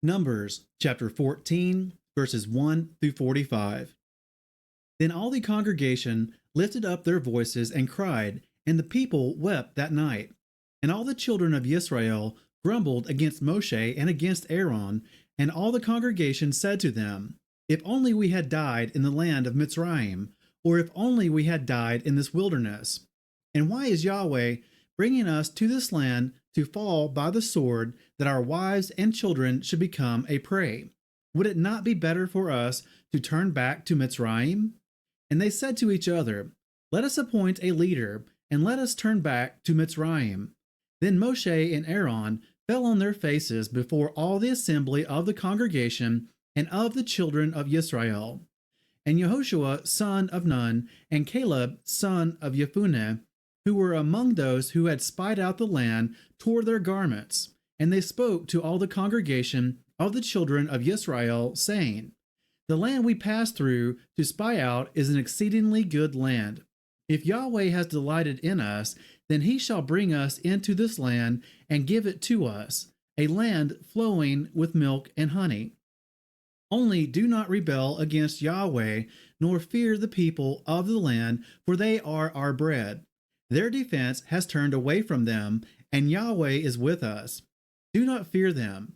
Numbers chapter 14, verses 1 through 45. Then all the congregation lifted up their voices and cried, and the people wept that night. And all the children of Israel grumbled against Moshe and against Aaron, and all the congregation said to them, If only we had died in the land of Mitzrayim, or if only we had died in this wilderness. And why is Yahweh bringing us to this land to fall by the sword, that our wives and children should become a prey? Would it not be better for us to turn back to Mitzrayim? And they said to each other, Let us appoint a leader, and let us turn back to Mitzrayim. Then Moshe and Aaron fell on their faces before all the assembly of the congregation and of the children of Israel. And Yahushua son of Nun and Caleb son of Jephunneh, who were among those who had spied out the land, tore their garments. And they spoke to all the congregation of the children of Israel, saying, The land we passed through to spy out is an exceedingly good land. If Yahweh has delighted in us, then he shall bring us into this land and give it to us, a land flowing with milk and honey. Only do not rebel against Yahweh, nor fear the people of the land, for they are our bread. Their defense has turned away from them, and Yahweh is with us. Do not fear them.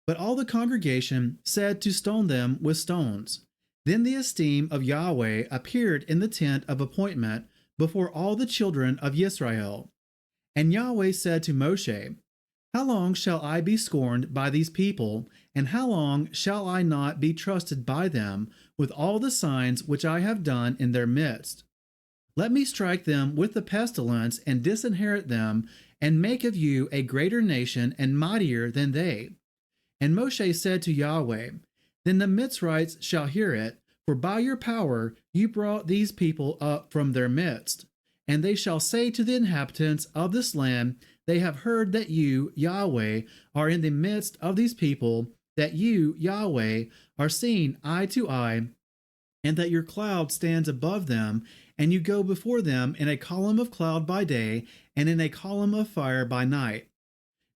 But all the congregation said to stone them with stones. Then the esteem of Yahweh appeared in the tent of appointment before all the children of Israel. And Yahweh said to Moshe, How long shall I be scorned by these people, and how long shall I not be trusted by them with all the signs which I have done in their midst? Let me strike them with the pestilence and disinherit them, and make of you a greater nation and mightier than they. And Moshe said to Yahweh, Then the Mitzrites shall hear it, for by your power you brought these people up from their midst. And they shall say to the inhabitants of this land, They have heard that you, Yahweh, are in the midst of these people, that you, Yahweh, are seen eye to eye, and that your cloud stands above them, and you go before them in a column of cloud by day, and in a column of fire by night.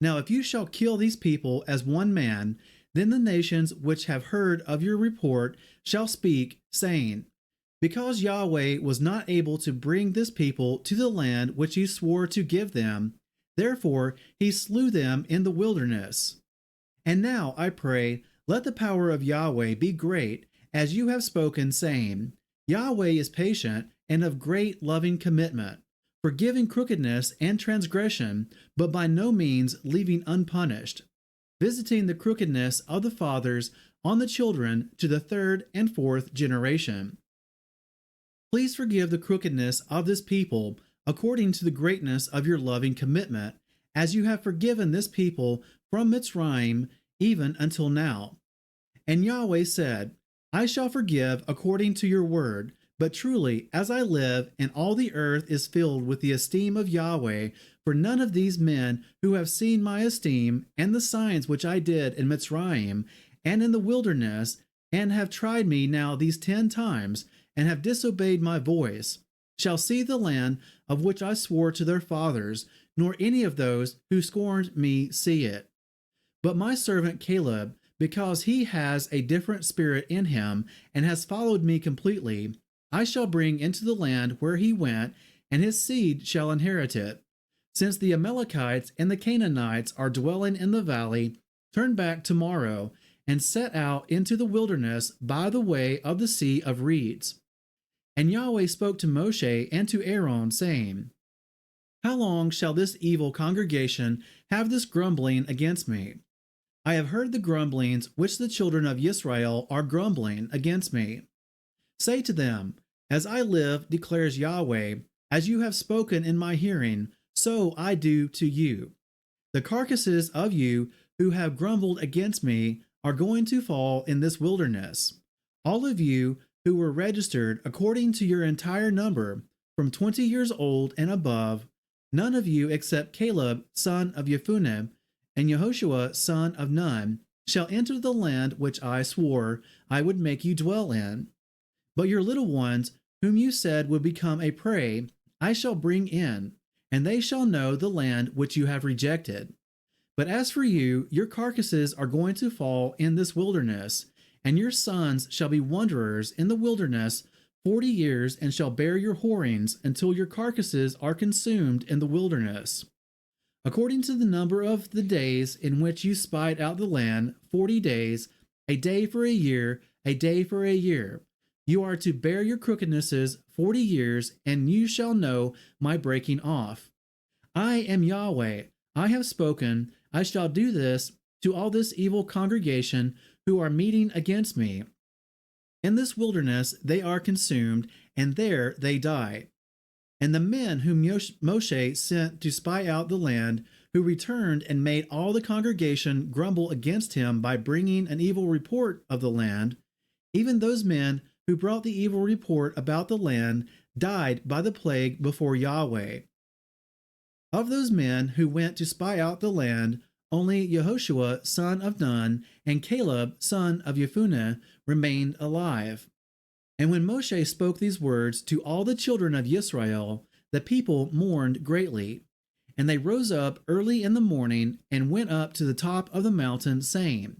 Now if you shall kill these people as one man, then the nations which have heard of your report shall speak, saying, Because Yahweh was not able to bring this people to the land which he swore to give them, therefore he slew them in the wilderness. And now, I pray, let the power of Yahweh be great, as you have spoken, saying, Yahweh is patient and of great loving commitment, forgiving crookedness and transgression, but by no means leaving unpunished, visiting the crookedness of the fathers on the children to the third and fourth generation. Please forgive the crookedness of this people according to the greatness of your loving commitment, as you have forgiven this people from Mitzrayim even until now. And Yahweh said, I shall forgive according to your word, but truly, as I live, and all the earth is filled with the esteem of Yahweh, for none of these men who have seen my esteem and the signs which I did in Mitzrayim and in the wilderness, and have tried me now these 10 times, and have disobeyed my voice, shall see the land of which I swore to their fathers, nor any of those who scorned me see it. But my servant Caleb, because he has a different spirit in him, and has followed me completely, I shall bring into the land where he went, and his seed shall inherit it. Since the Amalekites and the Canaanites are dwelling in the valley, turn back tomorrow, and set out into the wilderness by the way of the Sea of Reeds. And Yahweh spoke to Moshe and to Aaron, saying, How long shall this evil congregation have this grumbling against me? I have heard the grumblings which the children of Israel are grumbling against me. Say to them, As I live, declares Yahweh, as you have spoken in my hearing, so I do to you. The carcasses of you who have grumbled against me are going to fall in this wilderness. All of you who were registered according to your entire number, from 20 years old and above, none of you except Caleb son of Jephunneh and Yahushua son of Nun shall enter the land which I swore I would make you dwell in. But your little ones, whom you said would become a prey, I shall bring in, and they shall know the land which you have rejected. But as for you, your carcasses are going to fall in this wilderness, and your sons shall be wanderers in the wilderness 40 years, and shall bear your whorings until your carcasses are consumed in the wilderness. According to the number of the days in which you spied out the land, 40 days, a day for a year, a day for a year. You are to bear your crookednesses 40 years, and you shall know my breaking off. I am Yahweh. I have spoken. I shall do this to all this evil congregation who are meeting against me. In this wilderness they are consumed, and there they die. And the men whom Moshe sent to spy out the land, who returned and made all the congregation grumble against him by bringing an evil report of the land, even those men who brought the evil report about the land died by the plague before Yahweh. Of those men who went to spy out the land, only Yahushua son of Nun and Caleb son of Jephunneh remained alive. And when Moshe spoke these words to all the children of Israel, the people mourned greatly. And they rose up early in the morning and went up to the top of the mountain, saying,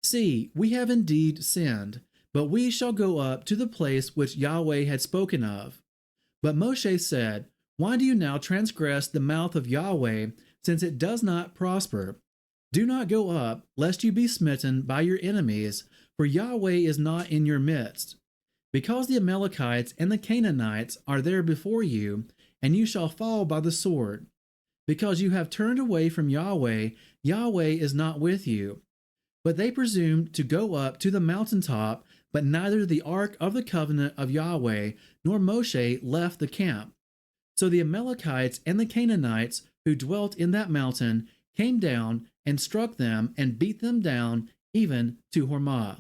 See, we have indeed sinned, but we shall go up to the place which Yahweh had spoken of. But Moshe said, Why do you now transgress the mouth of Yahweh, since it does not prosper? Do not go up, lest you be smitten by your enemies, for Yahweh is not in your midst. Because the Amalekites and the Canaanites are there before you, and you shall fall by the sword. Because you have turned away from Yahweh, Yahweh is not with you. But they presumed to go up to the mountaintop, but neither the ark of the covenant of Yahweh nor Moshe left the camp. So the Amalekites and the Canaanites who dwelt in that mountain came down and struck them and beat them down even to Hormah.